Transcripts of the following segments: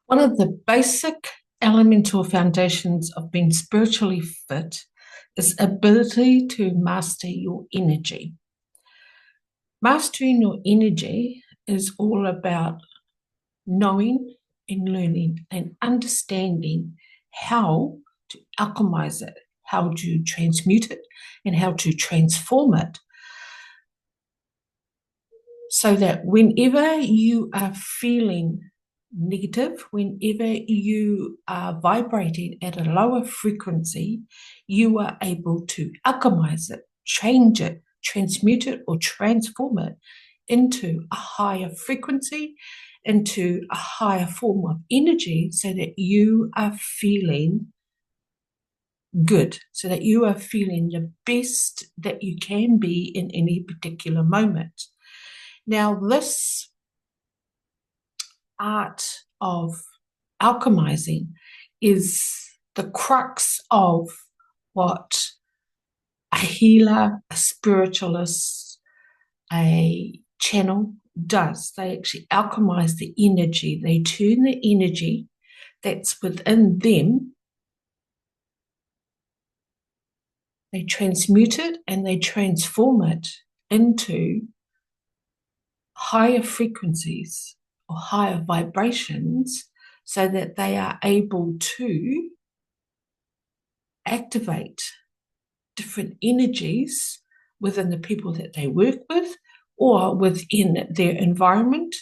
One of the basic elemental foundations of being spiritually fit is ability to master your energy. Mastering your energy is all about knowing and learning and understanding how to alchemize it, how to transmute it, and how to transform it, so that whenever you are feeling negative, whenever you are vibrating at a lower frequency, you are able to alchemize it, change it, transmute it, or transform it into a higher frequency, into a higher form of energy, so that you are feeling good, so that you are feeling the best that you can be in any particular moment. Now, this art of alchemizing is the crux of what a healer, a spiritualist, a channel does. They actually alchemize the energy. They turn the energy that's within them, they transmute it and they transform it into higher frequencies or higher vibrations, so that they are able to activate different energies within the people that they work with, or within their environment,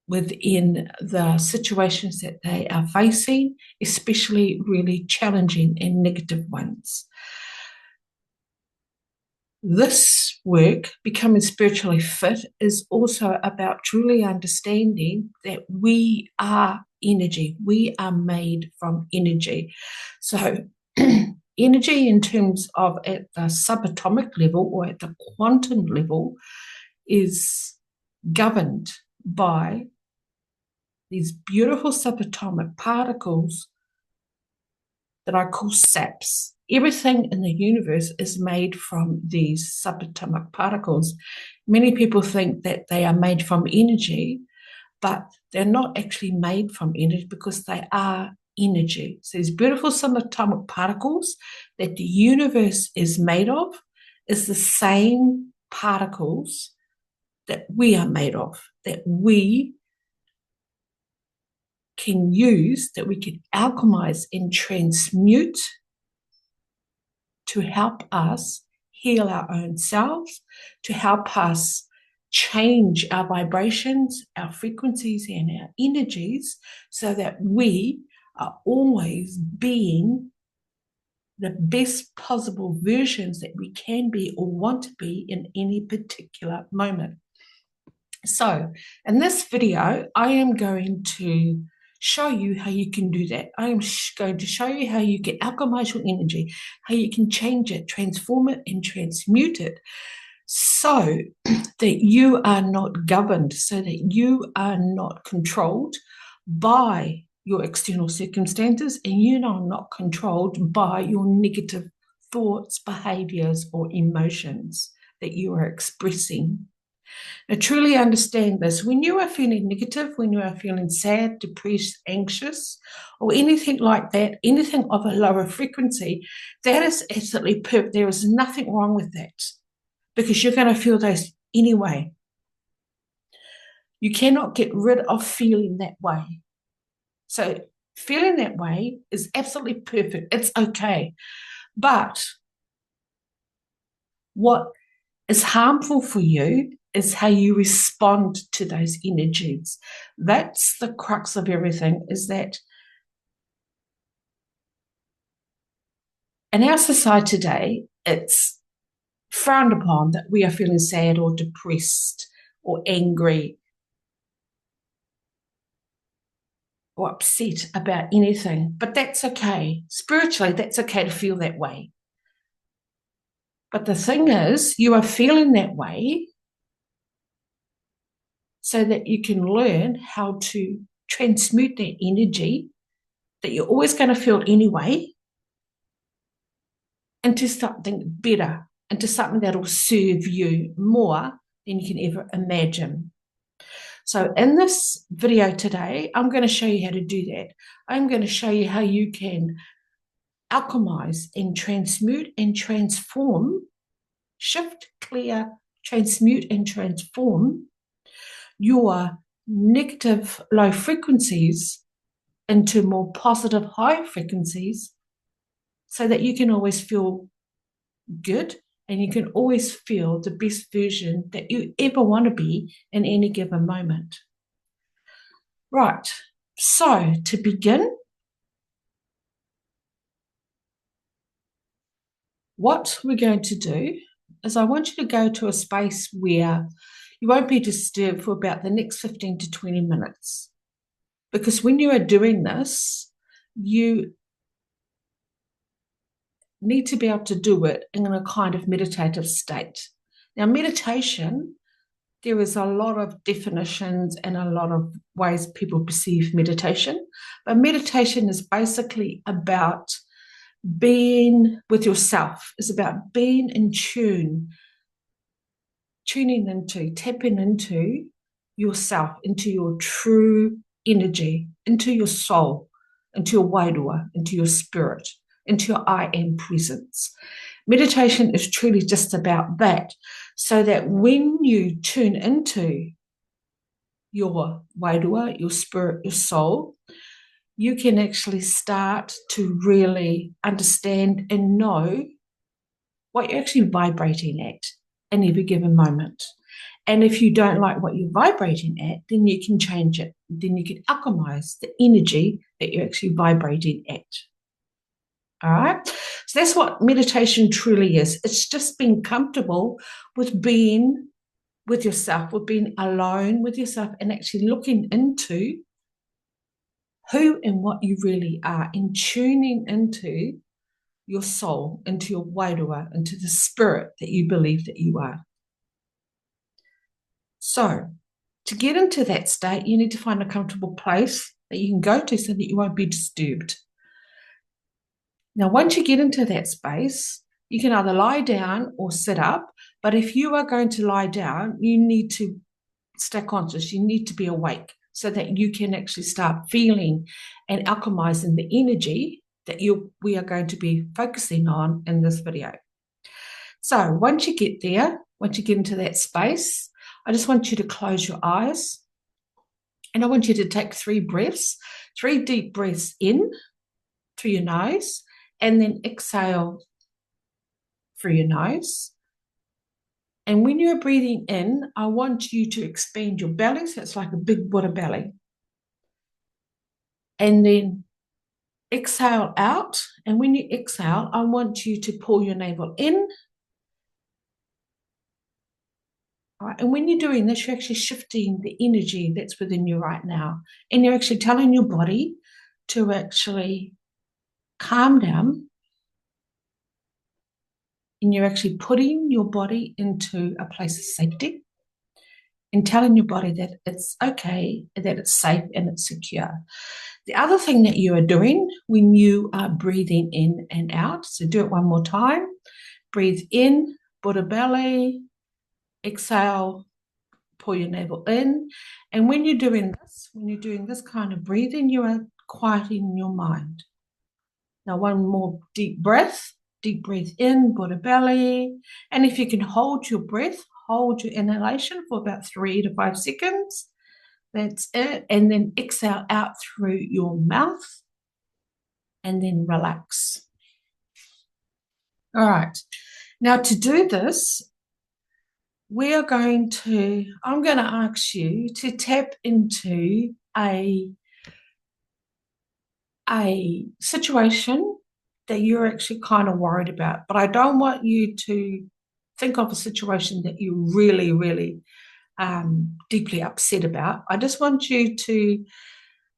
within the situations that they are facing, especially really challenging and negative ones. This work, becoming spiritually fit, is also about truly understanding that we are energy. We are made from energy. So energy, in terms of at the subatomic level or at the quantum level, is governed by these beautiful subatomic particles that I call saps. Everything in the universe is made from these subatomic particles. Many people think that they are made from energy, but they're not actually made from energy, because they are energy. So these beautiful subatomic particles that the universe is made of is the same particles that we are made of, that we can use, that we can alchemize and transmute to help us heal our own selves, to help us change our vibrations, our frequencies, and our energies, so that we are always being the best possible versions that we can be or want to be in any particular moment. So in this video, I am going to show you how you can do that. I am going to show you how you can alchemize your energy, how you can change it, transform it, and transmute it, so that you are not governed, so that you are not controlled by your external circumstances, and you are not controlled by your negative thoughts, behaviors, or emotions that you are expressing. Now, truly understand this. When you are feeling negative, when you are feeling sad, depressed, anxious, or anything like that, anything of a lower frequency, that is absolutely perfect. There is nothing wrong with that, because you're going to feel those anyway. You cannot get rid of feeling that way. So feeling that way is absolutely perfect. It's okay. But what is harmful for you is how you respond to those energies. That's the crux of everything, is that in our society today, it's frowned upon that we are feeling sad or depressed or angry or upset about anything. But that's okay. Spiritually, that's okay to feel that way. But the thing is, you are feeling that way so that you can learn how to transmute that energy that you're always going to feel anyway into something better, into something that will serve you more than you can ever imagine. So in this video today, I'm going to show you how to do that. I'm going to show you how you can alchemize and transmute and transform, shift, clear, transmute and transform your negative low frequencies into more positive high frequencies so that you can always feel good and you can always feel the best version that you ever want to be in any given moment. Right, so to begin, what we're going to do is I want you to go to a space where you won't be disturbed for about the next 15 to 20 minutes. Because when you are doing this, you need to be able to do it in a kind of meditative state. Now, meditation, there is a lot of definitions and a lot of ways people perceive meditation. But meditation is basically about being with yourself. It's about being in tune, tuning into, tapping into yourself, into your true energy, into your soul, into your wairua, into your spirit, into your I am presence. Meditation is truly just about that, so that when you tune into your wairua, your spirit, your soul, you can actually start to really understand and know what you're actually vibrating at in every given moment. And if you don't like what you're vibrating at, then you can change it. Then you can alchemize the energy that you're actually vibrating at. All right. So that's what meditation truly is. It's just being comfortable with being with yourself, with being alone with yourself and actually looking into who and what you really are and tuning into your soul, into your wairua, into the spirit that you believe that you are. So to get into that state, you need to find a comfortable place that you can go to so that you won't be disturbed. Now, once you get into that space, you can either lie down or sit up. But if you are going to lie down, you need to stay conscious. You need to be awake so that you can actually start feeling and alchemizing the energy that we are going to be focusing on in this video. So once you get there, once you get into that space, I just want you to close your eyes and I want you to take 3 breaths, 3 deep breaths in through your nose and then exhale through your nose. And when you're breathing in, I want you to expand your belly, so it's like a big Buddha belly. And then exhale out. And when you exhale, I want you to pull your navel in. All right. And when you're doing this, you're actually shifting the energy that's within you right now. And you're actually telling your body to actually calm down. And you're actually putting your body into a place of safety and telling your body that it's okay, that it's safe and it's secure. The other thing that you are doing when you are breathing in and out, so do it one more time. Breathe in, Buddha belly, exhale, pull your navel in. And when you're doing this kind of breathing, you are quieting your mind. Now, one more deep breath in, Buddha belly. And if you can hold your breath, hold your inhalation for about 3 to 5 seconds. That's it. And then exhale out through your mouth and then relax. All right. Now to do this, I'm going to ask you to tap into a situation that you're actually kind of worried about. But I don't want you to think of a situation that you're really, really deeply upset about. I just want you to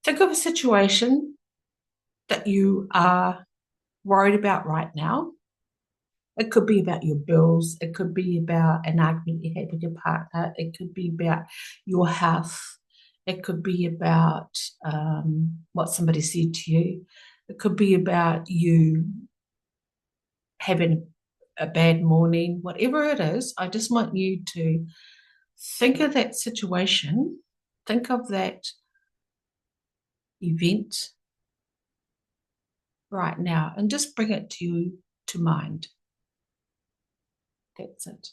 think of a situation that you are worried about right now. It could be about your bills. It could be about an argument you had with your partner. It could be about your health. It could be about what somebody said to you. It could be about you having a bad morning. Whatever it is, I just want you to think of that situation think of that event right now and just bring it to you to mind. That's it.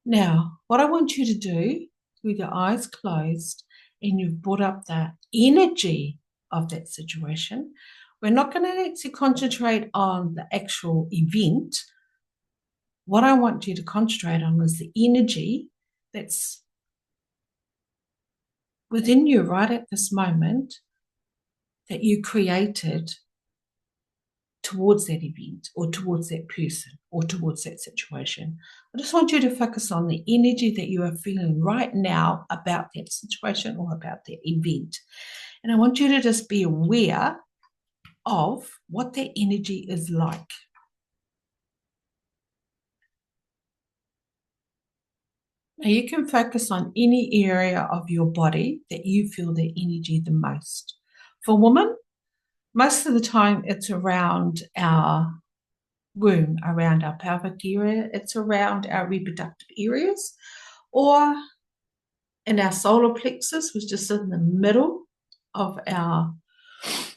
Now, what I want you to do with your eyes closed and you've brought up the energy of that situation, we're not going to actually concentrate on the actual event. What I want you to concentrate on is the energy that's within you right at this moment that you created towards that event or towards that person or towards that situation. I just want you to focus on the energy that you are feeling right now about that situation or about that event. And I want you to just be aware of what that energy is like. Now you can focus on any area of your body that you feel the energy the most. For women, most of the time it's around our womb, around our pelvic area, it's around our reproductive areas, or in our solar plexus, which is in the middle of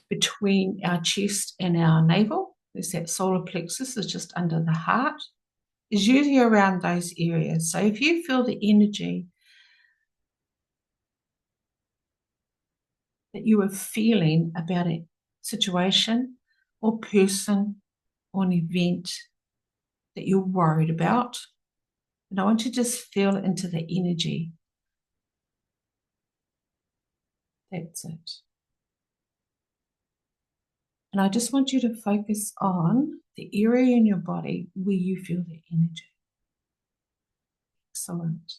between our chest and our navel. There's that solar plexus that's just under the heart. Is usually around those areas. So if you feel the energy that you are feeling about a situation or person or an event that you're worried about, and I want you to just feel into the energy. That's it. And I just want you to focus on the area in your body where you feel the energy. Excellent.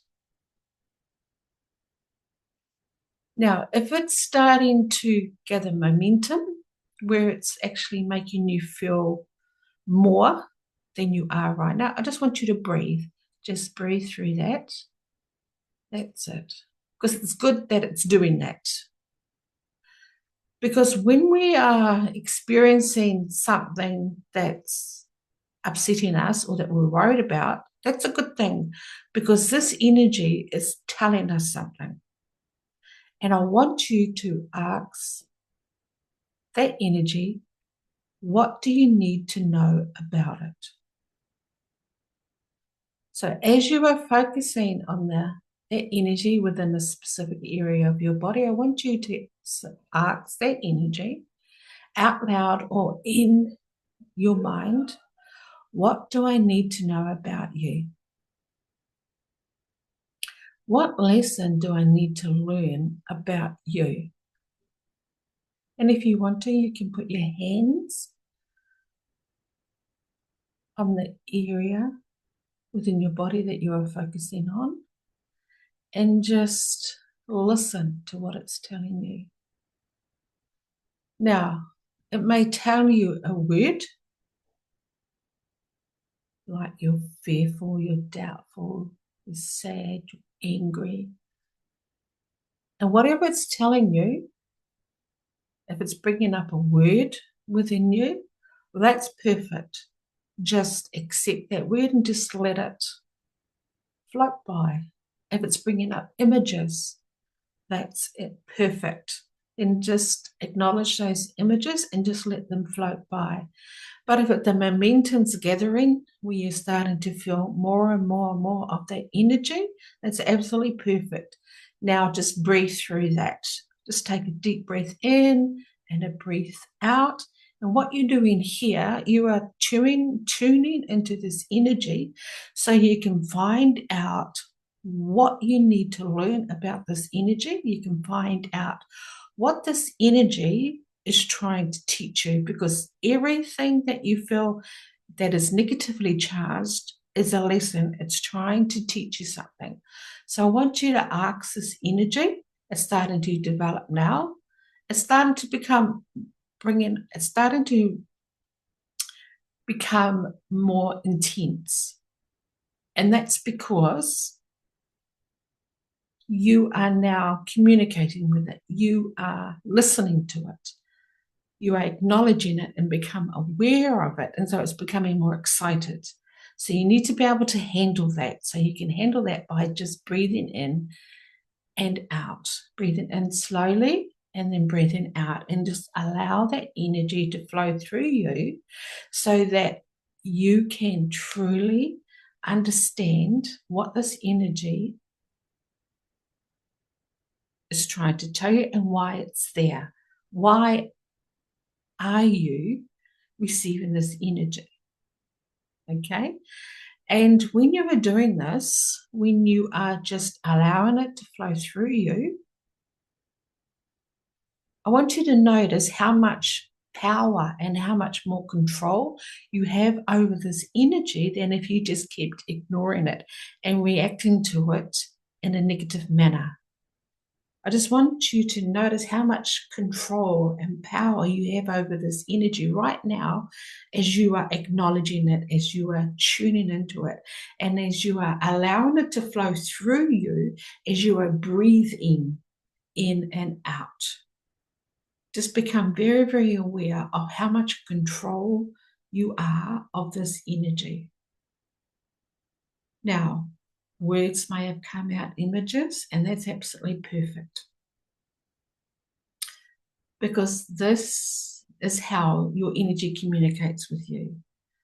Now, if it's starting to gather momentum, where it's actually making you feel more than you are right now, I just want you to breathe. Just breathe through that. That's it. Because it's good that it's doing that. Because when we are experiencing something that's upsetting us or that we're worried about, that's a good thing, because this energy is telling us something. And I want you to ask that energy, what do you need to know about it? So as you are focusing on that energy within a specific area of your body, I want you to ask that energy out loud or in your mind, what do I need to know about you? What lesson do I need to learn about you? And if you want to, you can put your hands on the area within your body that you are focusing on and just listen to what it's telling you. Now, it may tell you a word like you're fearful, you're doubtful, you're sad, you're angry. And whatever it's telling you, if it's bringing up a word within you, well, that's perfect. Just accept that word and just let it float by. If it's bringing up images, that's it, perfect. And just acknowledge those images and just let them float by. But if the momentum's gathering, where you're starting to feel more and more and more of that energy, that's absolutely perfect. Now just breathe through that. Just take a deep breath in and a breath out. And what you're doing here, you are tuning into this energy so you can find out what you need to learn about this energy. You can find out what this energy is trying to teach you, because everything that you feel that is negatively charged is a lesson. It's trying to teach you something. So I want you to ask this energy. It's starting to develop now. It's starting to become more intense. And that's because you are now communicating with it. You are listening to it. You are acknowledging it and become aware of it. And so it's becoming more excited. So you need to be able to handle that. So you can handle that by just breathing in and out. Breathing in slowly and then breathing out, and just allow that energy to flow through you so that you can truly understand what this energy is trying to tell you and why it's there. Why are you receiving this energy? Okay. And when you are doing this, when you are just allowing it to flow through you, I want you to notice how much power and how much more control you have over this energy than if you just kept ignoring it and reacting to it in a negative manner. I just want you to notice how much control and power you have over this energy right now as you are acknowledging it, as you are tuning into it, and as you are allowing it to flow through you, as you are breathing in and out. Just become very, very aware of how much control you are of this energy. Now, words may have come out images, and that's absolutely perfect. Because this is how your energy communicates with you.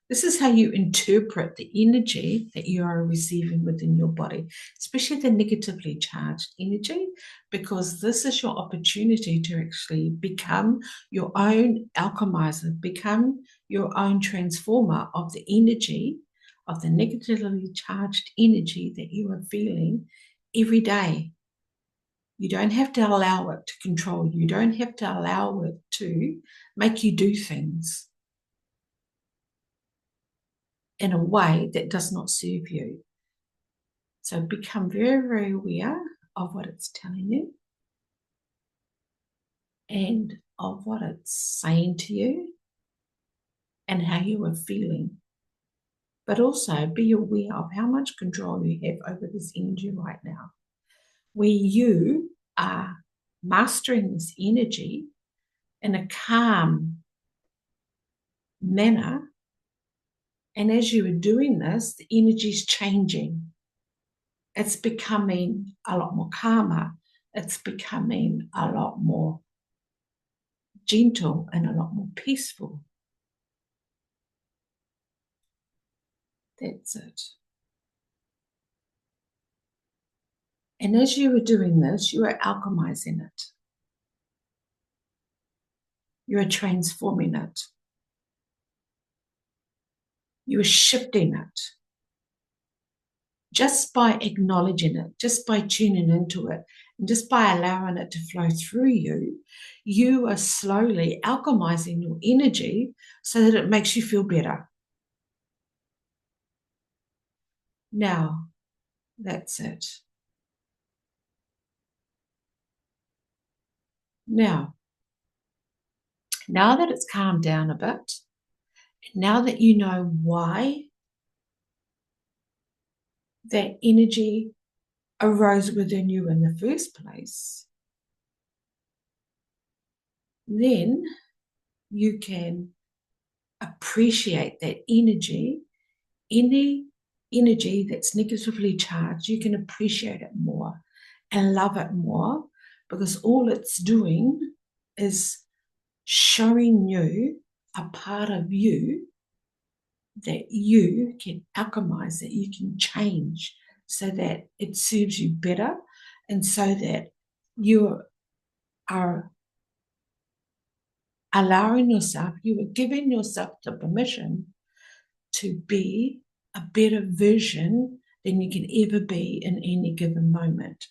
This is how you interpret the energy that you are receiving within your body, especially the negatively charged energy, because this is your opportunity to actually become your own alchemizer, become your own transformer of the energy, of the negatively charged energy that you are feeling every day. You don't have to allow it to control you. You don't have to allow it to make you do things in a way that does not serve you. So become very, very aware of what it's telling you and of what it's saying to you and how you are feeling. But also be aware of how much control you have over this energy right now, where you are mastering this energy in a calm manner. And as you are doing this, the energy is changing. It's becoming a lot more calmer. It's becoming a lot more gentle and a lot more peaceful. That's it. And as you are doing this, you are alchemizing it. You are transforming it. You are shifting it. Just by acknowledging it, just by tuning into it, and just by allowing it to flow through you, you are slowly alchemizing your energy so that it makes you feel better. Now, that's it. Now that it's calmed down a bit, now that you know why that energy arose within you in the first place, then you can appreciate that energy. Any energy that's negatively charged, you can appreciate it more and love it more, because all it's doing is showing you a part of you that you can alchemize, that you can change so that it serves you better, and so that you are allowing yourself, you are giving yourself the permission to be a better version than you can ever be in any given moment.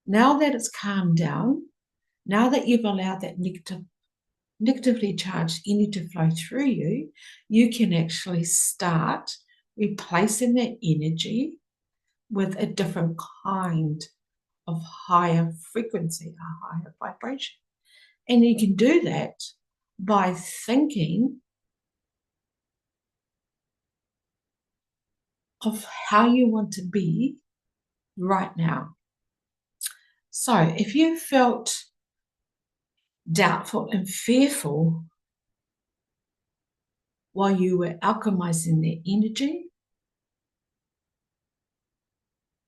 Now that it's calmed down, now that you've allowed that negatively charged energy to flow through you, you can actually start replacing that energy with a different kind of higher frequency, a higher vibration. And you can do that by thinking of how you want to be right now. So if you felt doubtful and fearful while you were alchemizing their energy,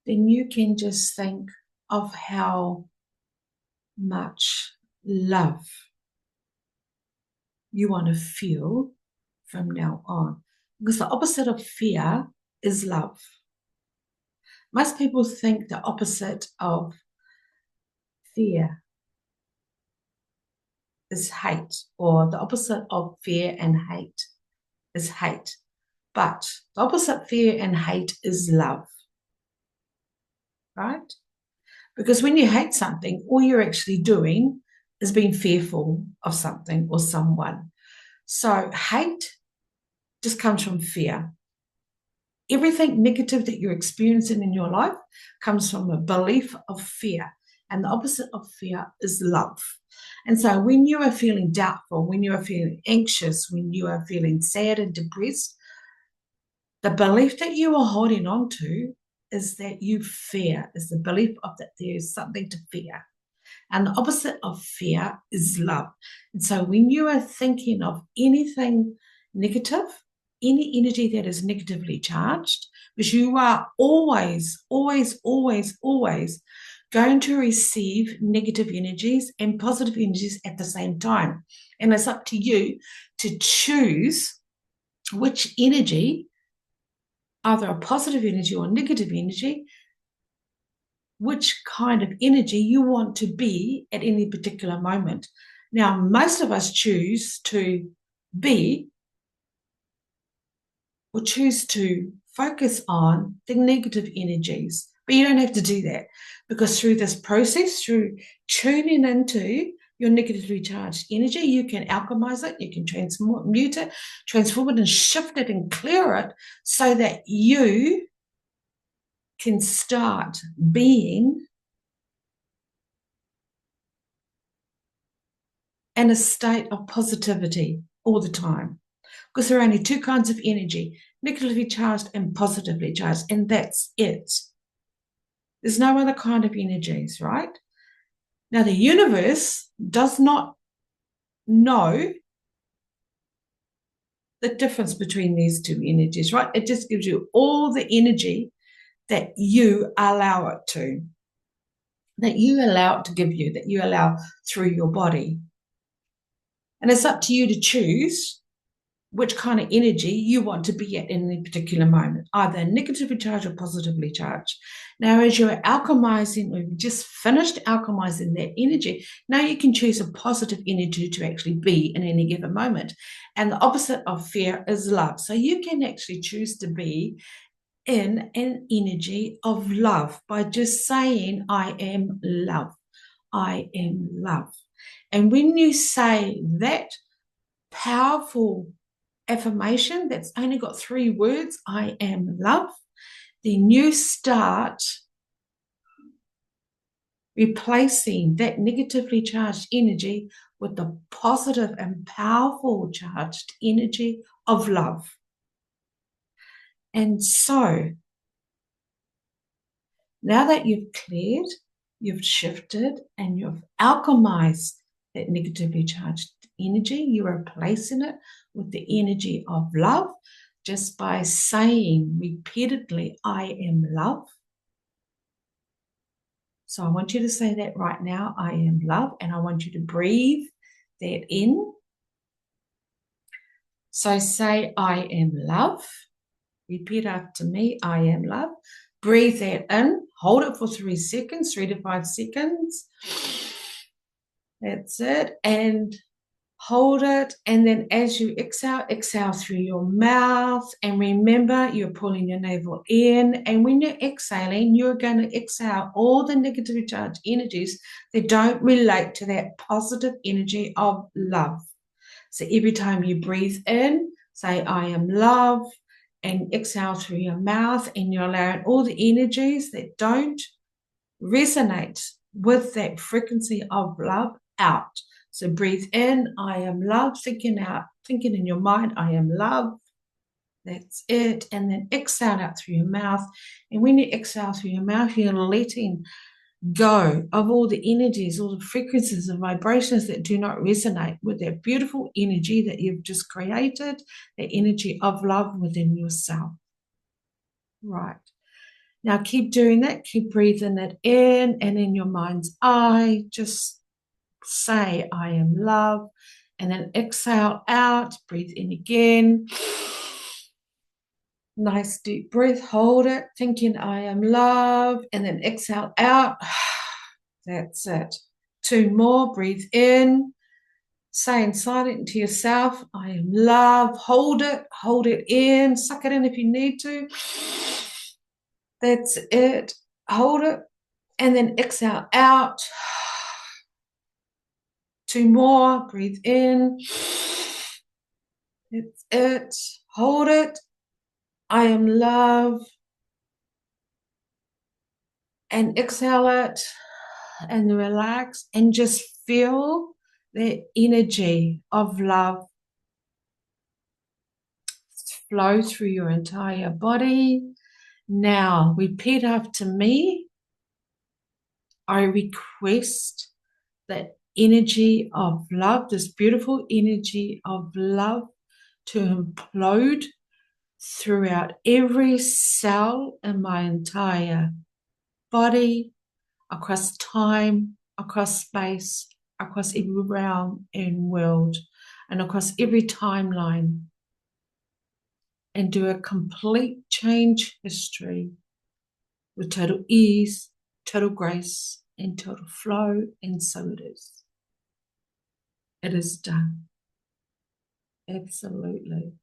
then you can just think of how much love you want to feel from now on. Because the opposite of fear is love. Most people think the opposite of fear is hate, or the opposite of fear and hate is hate. But the opposite of fear and hate is love, right? Because when you hate something, all you're actually doing is being fearful of something or someone. So hate just comes from fear. Everything negative that you're experiencing in your life comes from a belief of fear. And the opposite of fear is love. And so when you are feeling doubtful, when you are feeling anxious, when you are feeling sad and depressed, the belief that you are holding on to is that you fear, is the belief of that there is something to fear. And the opposite of fear is love. And so when you are thinking of anything negative, any energy that is negatively charged, because you are always, always, always, always going to receive negative energies and positive energies at the same time. And it's up to you to choose which energy, either a positive energy or negative energy, which kind of energy you want to be at any particular moment. Now, most of us choose to be or choose to focus on the negative energies, but you don't have to do that, because through this process, through tuning into your negatively charged energy, you can alchemize it, you can transmute it, transform it and shift it and clear it so that you can start being in a state of positivity all the time. Because there are only two kinds of energy, negatively charged and positively charged, and that's it. There's no other kind of energies, right? Now, the universe does not know the difference between these two energies, right? It just gives you all the energy that you allow it to, that you allow it to give you, that you allow through your body. And it's up to you to choose which kind of energy you want to be at in any particular moment, either negatively charged or positively charged. Now, as you're alchemizing, or you've just finished alchemizing that energy, now you can choose a positive energy to actually be in any given moment. And the opposite of fear is love. So you can actually choose to be in an energy of love by just saying, I am love. I am love. And when you say that powerful affirmation that's only got 3 words, I am love, then you start replacing that negatively charged energy with the positive and powerful charged energy of love. And so now that you've cleared, you've shifted, and you've alchemized that negatively charged energy, you're replacing it with the energy of love just by saying repeatedly, I am love. So I want you to say that right now, I am love, and I want you to breathe that in. So say, I am love. Repeat after me, I am love. Breathe that in, hold it for 3 seconds, 3 to 5 seconds. That's it. And hold it, and then as you exhale, exhale through your mouth, and remember you're pulling your navel in, and when you're exhaling, you're going to exhale all the negatively charged energies that don't relate to that positive energy of love. So every time you breathe in, say I am love, and exhale through your mouth, and you're allowing all the energies that don't resonate with that frequency of love out. So breathe in, I am love, thinking in your mind, I am love. That's it. And then exhale out through your mouth. And when you exhale through your mouth, you're letting go of all the energies, all the frequencies and vibrations that do not resonate with that beautiful energy that you've just created, the energy of love within yourself. Right. Now keep doing that. Keep breathing it in, and in your mind's eye, just say, I am love. And then exhale out. Breathe in again. Nice deep breath. Hold it, thinking I am love. And then exhale out. That's it. 2 more. Breathe in. Saying silent to yourself, I am love. Hold it in. Suck it in if you need to. That's it. Hold it. And then exhale out. 2 more. Breathe in. That's it. Hold it. I am love. And exhale it. And relax. And just feel the energy of love flow through your entire body. Now, repeat after me. I request that energy of love, this beautiful energy of love, to implode throughout every cell in my entire body, across time, across space, across every realm and world, and across every timeline, and do a complete change history with total ease, total grace, and total flow, and so it is. It is done. Absolutely.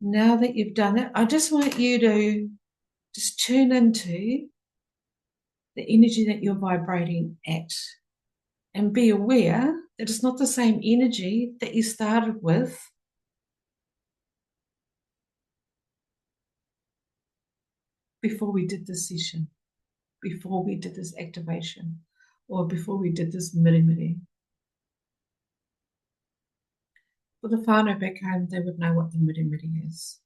Now that you've done it, I just want you to just tune into the energy that you're vibrating at, and be aware that it's not the same energy that you started with before we did this session, before we did this activation, or before we did this miri-miri. For the whānau back home, they would know what the miri-miri is.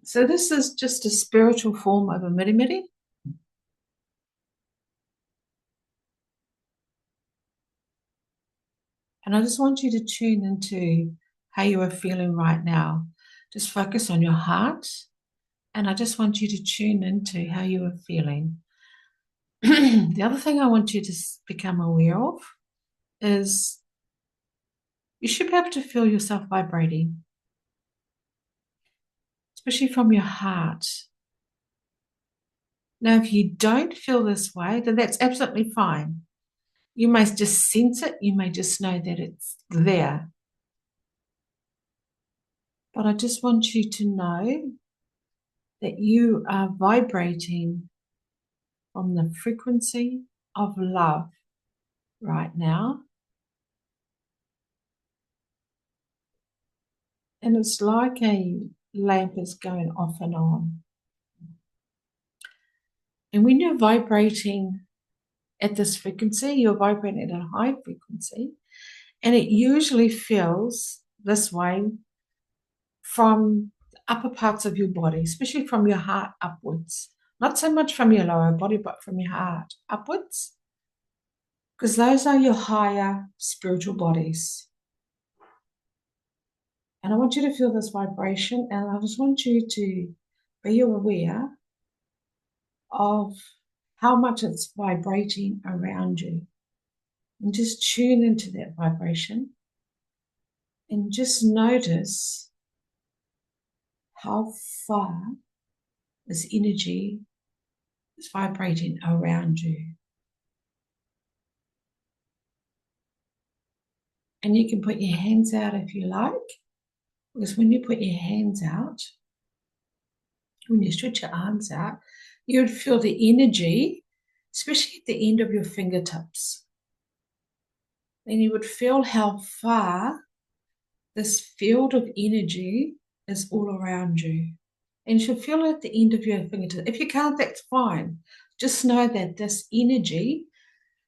So this is just a spiritual form of a miri-miri. And I just want you to tune into how you are feeling right now. Just focus on your heart. And I just want you to tune into how you are feeling. The other thing I want you to become aware of is you should be able to feel yourself vibrating, especially from your heart. Now, if you don't feel this way, then that's absolutely fine. You may just sense it. You may just know that it's there. But I just want you to know that you are vibrating from the frequency of love right now. And it's like a lamp is going off and on. And when you're vibrating at this frequency, you're vibrating at a high frequency, and it usually feels this way from the upper parts of your body, especially from your heart upwards. Not so much from your lower body, but from your heart upwards, because those are your higher spiritual bodies. And I want you to feel this vibration, and I just want you to be aware of how much it's vibrating around you. And just tune into that vibration and just notice how far this energy is vibrating around you. And you can put your hands out if you like, because when you put your hands out, when you stretch your arms out, you would feel the energy, especially at the end of your fingertips. And you would feel how far this field of energy is all around you. And you should feel it at the end of your fingertips. If you can't, that's fine. Just know that this energy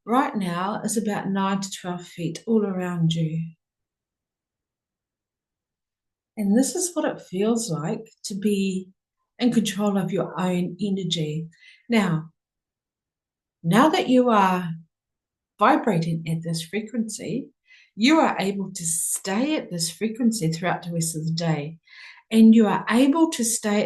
right now is about 9 to 12 feet all around you. And this is what it feels like to be in control of your own energy. Now, Now that you are vibrating at this frequency, you are able to stay at this frequency throughout the rest of the day. And you are able to stay